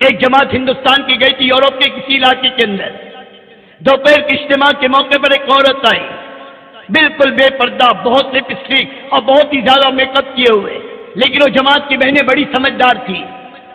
ایک جماعت ہندوستان کی گئی تھی یورپ کے کسی علاقے کے اندر. دوپہر کے اجتماع کے موقع پر ایک عورت آئی، بالکل بے پردہ، بہت لپسٹک اور بہت ہی زیادہ میک اپ کیے ہوئے، لیکن وہ جماعت کی بہنیں بڑی سمجھدار تھی.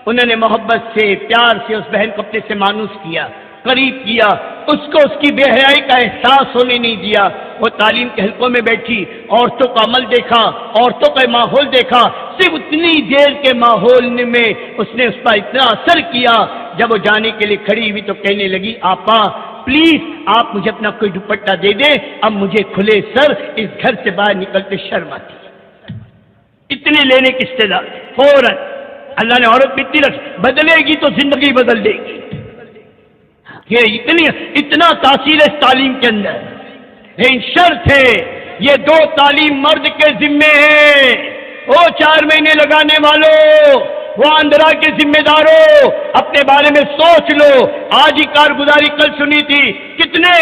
انہوں نے محبت سے، پیار سے اس بہن کو اپنے سے مانوس کیا، قریب کیا، اس کو اس کی بے حیائی کا احساس ہونے نہیں دیا. وہ تعلیم کے حلقوں میں بیٹھی، عورتوں کا عمل دیکھا، عورتوں کا ماحول دیکھا. صرف اتنی دیر کے ماحول میں اس نے اس پر اتنا اثر کیا. جب وہ جانے کے لیے کھڑی ہوئی تو کہنے لگی، آپا پلیز آپ مجھے اپنا کوئی دوپٹہ دے دیں، اب مجھے کھلے سر اس گھر سے باہر نکلتے شرم آتی. اتنی لینے کی استعداد فوراً اللہ نے عورت میں اتنی رکھ، بدلے گی تو زندگی بدل دے گی. یہ اتنا تاثیر ہے اس تعلیم کے اندر. لیکن شرط ہے یہ 2 تعلیم مرد کے ذمے ہے. وہ 4 مہینے لگانے والوں، وہ آندھرا کے ذمہ داروں، اپنے بارے میں سوچ لو. آج ہی کارگزاری کل سنی تھی، کتنے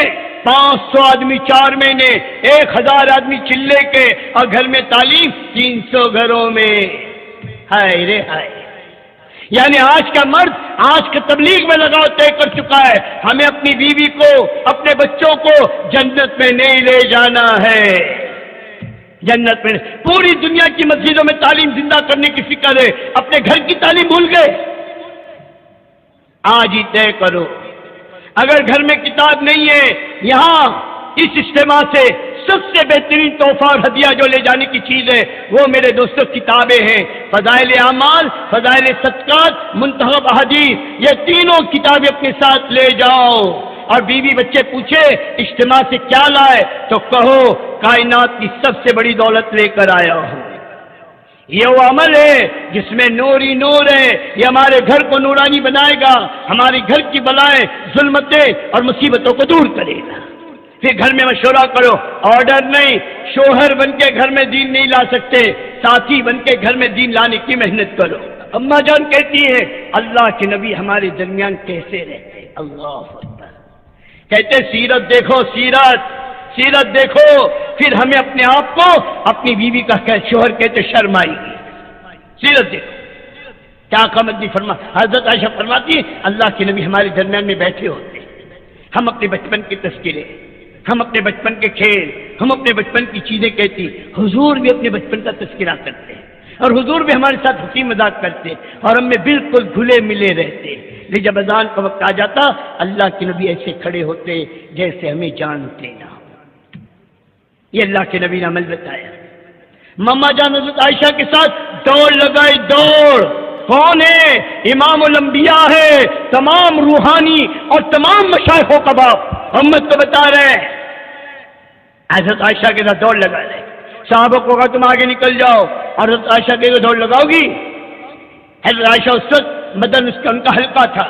500 آدمی 4 مہینے، 1000 آدمی چلے کے، اور گھر میں تعلیم 300 گھروں میں. ہائے رے ہائے. یعنی آج کا مرد آج کا تبلیغ میں لگاؤ طے کر چکا ہے، ہمیں اپنی بیوی کو، اپنے بچوں کو جنت میں نہیں لے جانا ہے. جنت میں پوری دنیا کی مسجدوں میں تعلیم زندہ کرنے کی فکر ہے، اپنے گھر کی تعلیم بھول گئے. آج ہی طے کرو. اگر گھر میں کتاب نہیں ہے، یہاں اس اجتماع سے سب سے بہترین تحفہ اور ہدیہ جو لے جانے کی چیز ہے وہ میرے دوستوں کتابیں ہیں. فضائل اعمال، فضائل صدقات، منتخب احادیث، یہ تینوں کتابیں اپنے ساتھ لے جاؤ. اور بیوی بچے پوچھے اجتماع سے کیا لائے تو کہو کائنات کی سب سے بڑی دولت لے کر آیا ہوں. یہ وہ عمل ہے جس میں نور ہی نور ہے. یہ ہمارے گھر کو نورانی بنائے گا، ہمارے گھر کی بلائیں، ظلمتیں اور مصیبتوں کو دور کرے گا. پھر گھر میں مشورہ کرو. آرڈر نہیں، شوہر بن کے گھر میں دین نہیں لا سکتے، ساتھی بن کے گھر میں دین لانے کی محنت کرو. اماں جان کہتی ہے اللہ کے نبی ہمارے درمیان کیسے رہتے. اللہ اکبر. کہتے سیرت دیکھو، سیرت دیکھو. پھر ہمیں اپنے آپ کو اپنی بیوی کا شوہر کہتے شرم آئے گی. سیرت دیکھو. کیا قامت فرما حضرت عائشہ فرماتی اللہ کے نبی ہمارے درمیان میں بیٹھے ہوتے، ہم اپنے بچپن کی تذکرے، ہم اپنے بچپن کے کھیل، ہم اپنے بچپن کی چیزیں کہتی. حضور بھی اپنے بچپن کا تذکرہ کرتے ہیں، اور حضور بھی ہمارے ساتھ ہنسی مذاق کرتے، اور ہم میں بالکل گھلے ملے رہتے. لیکن جب اذان کا وقت آ جاتا اللہ کے نبی ایسے کھڑے ہوتے جیسے ہمیں جانتے نہ. یہ اللہ کے نبی نے عمل بتایا. ماما جان حضرت عائشہ کے ساتھ دوڑ لگائی. دوڑ کون ہے؟ امام الانبیاء ہے، تمام روحانی اور تمام مشائخوں کا باپ. محمد کو بتا رہے ہیں حضرت عائشہ کے ساتھ دوڑ لگا رہے. صحابہ کو کہا تم آگے نکل جاؤ. حضرت عائشہ کے دوڑ لگاؤ گی؟ حضرت عائشہ اس وقت بدن اس کا ان کا ہلکا تھا،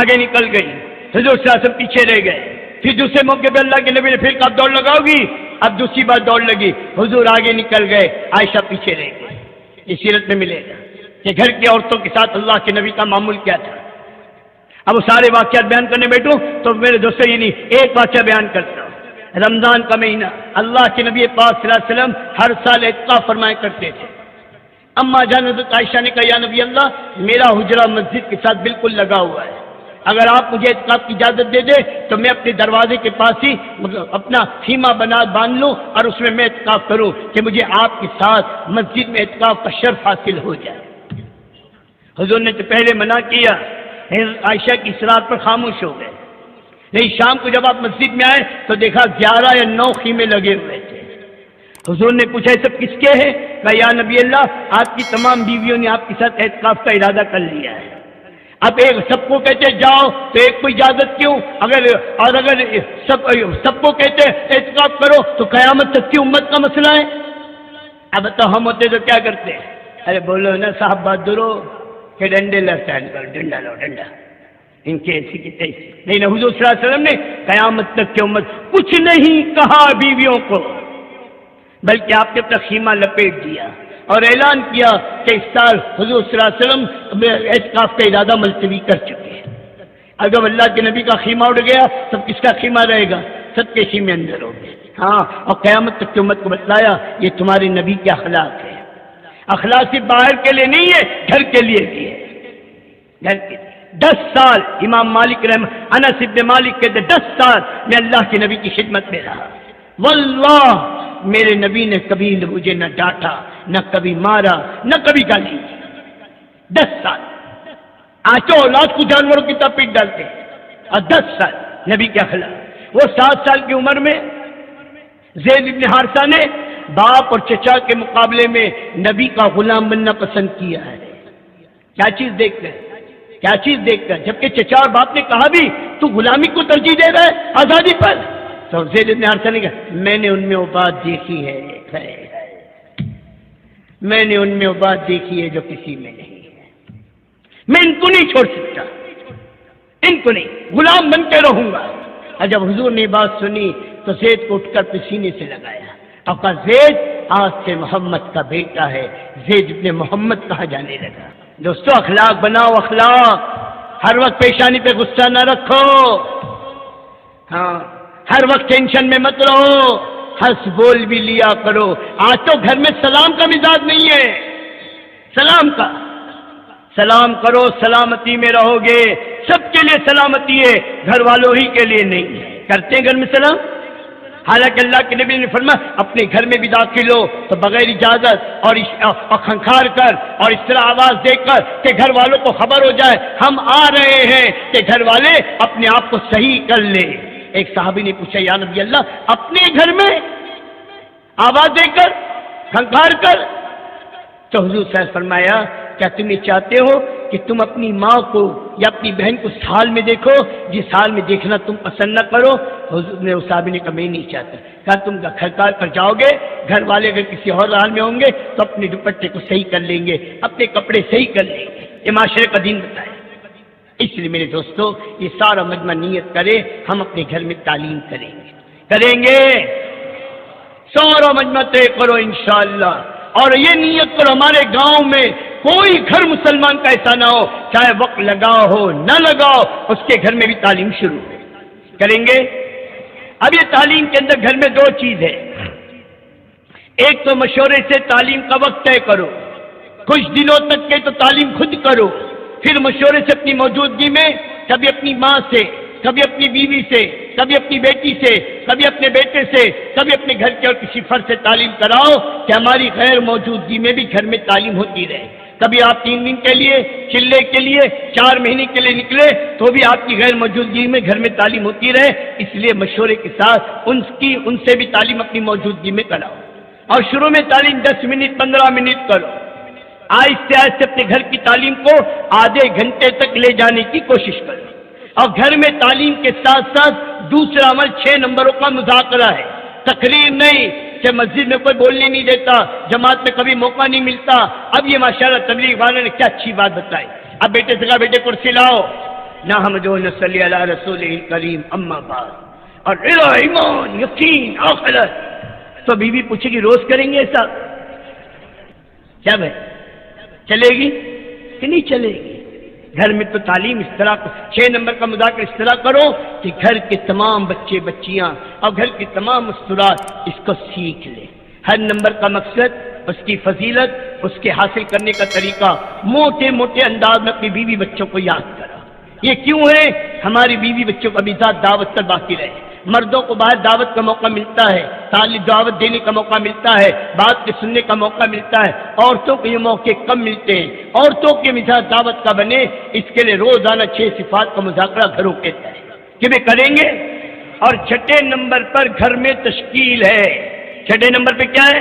آگے نکل گئی. حضور صلی اللہ علیہ وسلم پیچھے رہ گئے. پھر دوسرے موقع پہ اللہ کے نبی نے پھر کہا دوڑ لگاؤ گی؟ اب دوسری بار دوڑ لگی. حضور آگے نکل گئے، عائشہ پیچھے رہ گئی. یہ سیرت میں ملے گا کہ گھر کی عورتوں کے ساتھ اللہ کے نبی کا معمول کیا تھا. اب وہ سارے واقعات بیان کرنے بیٹھوں تو میرے دوستوں یہ نہیں، ایک واقعہ بیان کرتا ہوں. رمضان کا مہینہ، اللہ کے نبی پاک صلی اللہ علیہ وسلم ہر سال اعتکاف فرمایا کرتے تھے. اماں جان حضرت عائشہ نے کہا یا نبی اللہ میرا حجرہ مسجد کے ساتھ بالکل لگا ہوا ہے، اگر آپ مجھے اعتکاف کی اجازت دے دیں تو میں اپنے دروازے کے پاس ہی اپنا خیمہ باندھ لوں اور اس میں اعتکاف کروں کہ مجھے آپ کے ساتھ مسجد میں اعتکاف کا شرف حاصل ہو جائے. حضور نے تو پہلے منع کیا، عائشہ کی اصرار پر خاموش ہو گئے. نہیں، شام کو جب آپ مسجد میں آئے تو دیکھا 11 یا 9 خیمے لگے ہوئے تھے. حضور نے پوچھا یہ سب کس کے ہیں؟ کہا یا نبی اللہ آپ کی تمام بیویوں نے آپ کے ساتھ اعتکاف کا ارادہ کر لیا ہے. اب ایک سب کو کہتے جاؤ تو ایک کو اجازت کیوں؟ اگر سب کو کہتے اعتکاف کرو تو قیامت تک کی امت کا مسئلہ ہے. اب تو ہم ہوتے تو کیا کرتے؟ ارے بولو نا صاحب بہادرو کہ ڈنڈے لڑتا ہے، ڈنڈا لو ڈنڈا، ان کے ایسی کی تیسی. لیکن حضور صلی اللہ علیہ وسلم نے قیامت تک کی امت کچھ نہیں کہا بیویوں کو، بلکہ آپ نے اپنا خیمہ لپیٹ دیا اور اعلان کیا کہ اس سال حضور صلی اللہ علیہ وسلم اعتکاف کا ارادہ ملتوی کر چکے ہیں. اگر اللہ کے نبی کا خیمہ اڑ گیا تب کس کا خیمہ رہے گا؟ سب کے خیمے اندر ہو گئے. ہاں، اور قیامت تک کی امت کو بتلایا یہ تمہارے نبی کے اخلاق ہے. اخلاق صرف باہر کے لیے نہیں ہے، گھر کے لیے بھی ہے. گھر کے لیے 10 سال امام مالک انس ابن مالک کہتے 10 سال میں اللہ کے نبی کی خدمت میں رہا، واللہ میرے نبی نے کبھی مجھے نہ ڈانٹا، نہ کبھی مارا، نہ کبھی گالی۔ 10 سال آنچو اولاد کو جانوروں کی طرح پیٹ ڈالتے، اور 10 سال نبی کے خلاف۔ وہ 7 سال کی عمر میں زید بن حارثہ نے باپ اور چچا کے مقابلے میں نبی کا غلام بننا پسند کیا ہے۔ کیا چیز دیکھ کر، کیا چیز دیکھ کر، جبکہ چچا اور باپ نے کہا بھی تو غلامی کو ترجیح دے رہا ہے آزادی پر، تو زید بن حارثہ نے کہا میں نے ان میں وہ بات دیکھی ہے، میں نے ان میں وہ بات دیکھی ہے جو کسی میں نہیں ہے، میں ان کو نہیں چھوڑ سکتا، ان کو نہیں، غلام بن کے رہوں گا۔ اور جب حضور نے بات سنی تو زید کو اٹھ کر پسینے سے لگایا اور کہا زید آج سے محمد کا بیٹا ہے، زید ابن محمد کہا جانے لگا۔ دوستو اخلاق بناؤ، اخلاق، ہر وقت پیشانی پہ غصہ نہ رکھو، ہاں ہر وقت ٹینشن میں مت رہو، ہنس بول بھی لیا کرو۔ آج تو گھر میں سلام کا مزاج نہیں ہے، سلام کا، سلام کرو، سلامتی میں رہو گے، سب کے لیے سلامتی ہے، گھر والوں ہی کے لیے نہیں ہے۔ کرتے ہیں گھر میں سلام؟ حالانکہ اللہ کے نبی نے فرمایا اپنے گھر میں بھی داخل ہو تو بغیر اجازت اور کھنکھار کر اور اس طرح آواز دے کر کہ گھر والوں کو خبر ہو جائے ہم آ رہے ہیں، کہ گھر والے اپنے آپ کو صحیح کر لیں۔ ایک صحابی نے پوچھا یا نبی اللہ اپنے گھر میں آواز دے کر کھنکھار کر؟ تو حضور صلی اللہ علیہ وسلم فرمایا کیا تم یہ چاہتے ہو کہ تم اپنی ماں کو یا اپنی بہن کو حال میں دیکھو جس حال میں دیکھنا تم پسند نہ کرو؟ حضور نے اس صحابی نے کہا میں نہیں چاہتا۔ کہا تم کھنکھار پر جاؤ گے، گھر والے اگر کسی اور حال میں ہوں گے تو اپنے دوپٹے کو صحیح کر لیں گے، اپنے کپڑے صحیح کر لیں گے، یہ معاشرے کا دین بتایا۔ اس لیے میرے دوستو یہ سارا مجمع نیت کرے ہم اپنے گھر میں تعلیم کریں گے، سارا مجمع طے کرو انشاءاللہ، اور یہ نیت کرو ہمارے گاؤں میں کوئی گھر مسلمان کا ایسا نہ ہو چاہے وقت لگاؤ ہو نہ لگاؤ اس کے گھر میں بھی تعلیم شروع ہو۔ کریں گے؟ اب یہ تعلیم کے اندر گھر میں 2 چیز ہے، ایک تو مشورے سے تعلیم کا وقت طے کرو، کچھ دنوں تک کے تو تعلیم خود کرو، پھر مشورے سے اپنی موجودگی میں کبھی اپنی ماں سے، کبھی اپنی بیوی سے، کبھی اپنی بیٹی سے، کبھی اپنے بیٹے سے، کبھی اپنے گھر کے اور کسی فرد سے تعلیم کراؤ کہ ہماری غیر موجودگی میں بھی گھر میں تعلیم ہوتی رہے۔ کبھی آپ 3 دن کے لیے، چلے کے لیے، 4 مہینے کے لیے نکلے تو بھی آپ کی غیر موجودگی میں گھر میں تعلیم ہوتی رہے، اس لیے مشورے کے ساتھ ان سے بھی تعلیم اپنی موجودگی میں کراؤ، اور شروع میں تعلیم 10 منٹ 15 منٹ کرو، آہستہ آہستہ اپنے گھر کی تعلیم کو آدھے گھنٹے تک لے جانے کی کوشش کرو۔ اور گھر میں تعلیم کے ساتھ ساتھ دوسرا عمل 6 نمبروں کا مذاکرہ ہے، تقریر نہیں کہ مسجد میں کوئی بولنے نہیں دیتا، جماعت میں کبھی موقع نہیں ملتا۔ اب یہ ماشاءاللہ تبلیغ والوں نے کیا اچھی بات بتائی، اب بیٹے سے کہا بیٹے کرسی لاؤ، نحمدہ ونصلی علی رسولہ الکریم اما بعد، اور ایمان یقین آخرت، تو بیوی پوچھے گی روز کریں گے ایسا؟ کیا بھائی چلے گی کہ نہیں چلے گی؟ گھر میں تو تعلیم اس طرح 6 نمبر کا مذاکرہ اس طرح کرو کہ گھر کے تمام بچے بچیاں اور گھر کے تمام مستورات اس کو سیکھ لیں۔ ہر نمبر کا مقصد، اس کی فضیلت، اس کے حاصل کرنے کا طریقہ موٹے موٹے انداز میں اپنی بیوی بچوں کو یاد کرا۔ یہ کیوں ہے؟ ہماری بیوی بچوں کا بھی دعوت پر باقی رہے۔ مردوں کو باہر دعوت کا موقع ملتا ہے، تعلیم دعوت دینے کا موقع ملتا ہے، بات کے سننے کا موقع ملتا ہے، عورتوں کو یہ موقع کم ملتے ہیں۔ عورتوں کے مزاج دعوت کا بنے، اس کے لیے روزانہ 6 صفات کا مذاکرہ گھروں کے تحت کہ وہ کریں گے۔ اور 6 نمبر پر گھر میں تشکیل ہے۔ 6 نمبر پہ کیا ہے؟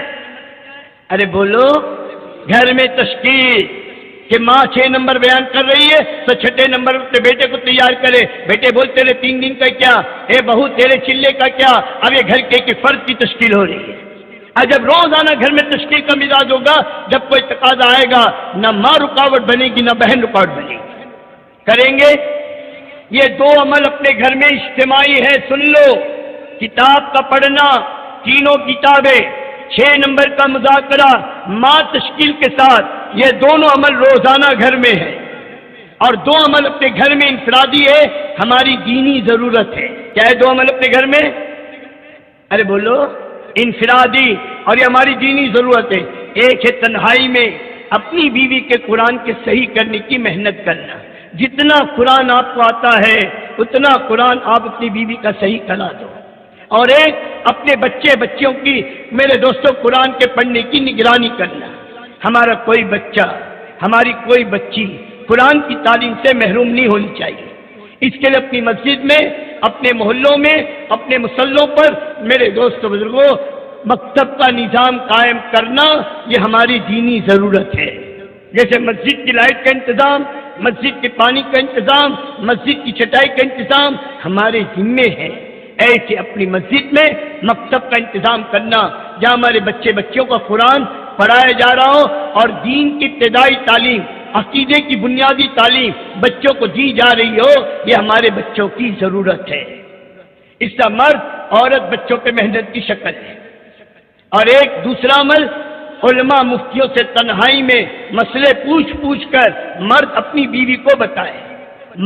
ارے بولو، گھر میں تشکیل، کہ ماں 6 نمبر بیان کر رہی ہے تو 6 نمبر پہ بیٹے کو تیار کرے۔ بیٹے بول تیرے 3 دن کا کیا، اے بہو تیرے چلے کا کیا؟ اب یہ گھر کے ایک فرد کی تشکیل ہو رہی ہے۔ اور جب روزانہ گھر میں تشکیل کا مزاج ہوگا، جب کوئی تقاضا آئے گا نہ ماں رکاوٹ بنے گی نہ بہن رکاوٹ بنے گی۔ کریں گے؟ یہ 2 عمل اپنے گھر میں اجتماعی ہے، سن لو، کتاب کا پڑھنا، تینوں کتابیں، 6 نمبر کا مذاکرہ، ماں تشکیل کے ساتھ، یہ دونوں عمل روزانہ گھر میں ہے۔ اور 2 عمل اپنے گھر میں انفرادی ہے، ہماری دینی ضرورت ہے۔ کیا ہے 2 عمل اپنے گھر میں؟ ارے بولو، انفرادی، اور یہ ہماری دینی ضرورت ہے۔ ایک ہے تنہائی میں اپنی بیوی کے قرآن کے صحیح کرنے کی محنت کرنا، جتنا قرآن آپ کو آتا ہے اتنا قرآن آپ اپنی بیوی کا صحیح کرا دو، اور ایک اپنے بچوں کی میرے دوستوں قرآن کے پڑھنے کی نگرانی کرنا۔ ہمارا کوئی بچہ، ہماری کوئی بچی قرآن کی تعلیم سے محروم نہیں ہونی چاہیے۔ اس کے لیے اپنی مسجد میں، اپنے محلوں میں، اپنے مسلوں پر میرے دوستوں بزرگوں مکتب کا نظام قائم کرنا یہ ہماری دینی ضرورت ہے۔ جیسے مسجد کی لائٹ کا انتظام، مسجد کے پانی کا انتظام، مسجد کی چٹائی کا انتظام ہمارے ذمے ہے، ایسے اپنی مسجد میں مکتب کا انتظام کرنا جہاں ہمارے بچوں کا قرآن پڑھایا جا رہا ہو اور دین کی ابتدائی تعلیم، عقیدے کی بنیادی تعلیم بچوں کو دی جا رہی ہو، یہ ہمارے بچوں کی ضرورت ہے۔ اس کا مرد عورت بچوں پہ محنت کی شکل ہے۔ اور ایک دوسرا عمل، علماء مفتیوں سے تنہائی میں مسئلے پوچھ کر مرد اپنی بیوی کو بتائے،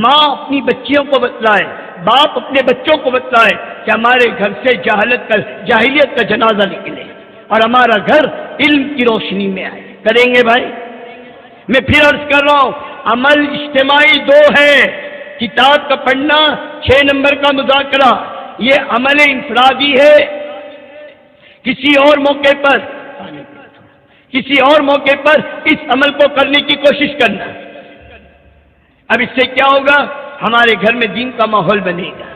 ماں اپنی بچیوں کو بتلائے، باپ اپنے بچوں کو بتلائے کہ ہمارے گھر سے جاہلیت کا جنازہ نکلے اور ہمارا گھر علم کی روشنی میں آئے۔ کریں گے بھائی؟ میں پھر عرض کر رہا ہوں، عمل اجتماعی دو ہے، کتاب کا پڑھنا، 6 نمبر کا مذاکرہ، یہ عمل انفرادی ہے۔ کسی اور موقع پر اس عمل کو کرنے کی کوشش کرنا۔ اب اس سے کیا ہوگا؟ ہمارے گھر میں دین کا ماحول بنے گا،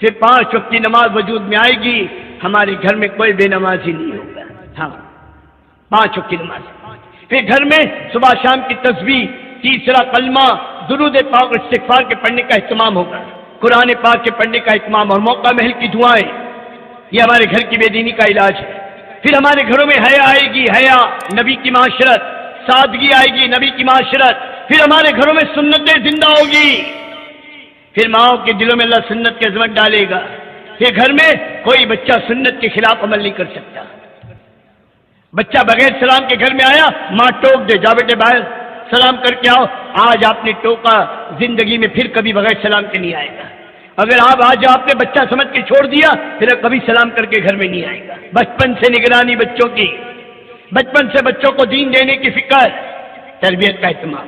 پھر 5 وقت کی نماز وجود میں آئے گی، ہمارے گھر میں کوئی بے نمازی نہیں ہوگا۔ ہاں، 5 وقت کی نماز، پھر گھر میں صبح شام کی تسبیح، تیسرا کلمہ، درود پاک اور استغفار کے پڑھنے کا اہتمام ہوگا، قرآن پاک کے پڑھنے کا اہتمام، اور موقع محل کی دعائیں، یہ ہمارے گھر کی بے دینی کا علاج ہے۔ پھر ہمارے گھروں میں حیا آئے گی، حیا، نبی کی معاشرت، سادگی آئے گی، نبی کی معاشرت، پھر ہمارے گھروں میں سنتیں زندہ ہوگی، پھر ماؤں کے دلوں میں اللہ سنت کی عظمت ڈالے گا، پھر گھر میں کوئی بچہ سنت کے خلاف عمل نہیں کر سکتا۔ بچہ بغیر سلام کے گھر میں آیا، ماں ٹوک دے، جا بیٹے باہر سلام کر کے آؤ، آج آپ نے ٹوکا، زندگی میں پھر کبھی بغیر سلام کے نہیں آئے گا۔ اگر آج آپ نے بچہ سمجھ کے چھوڑ دیا، پھر کبھی سلام کر کے گھر میں نہیں آئے گا۔ بچپن سے نگرانی بچوں کی، بچپن سے بچوں کو دین دینے کی فکر، تربیت کا اہتمام۔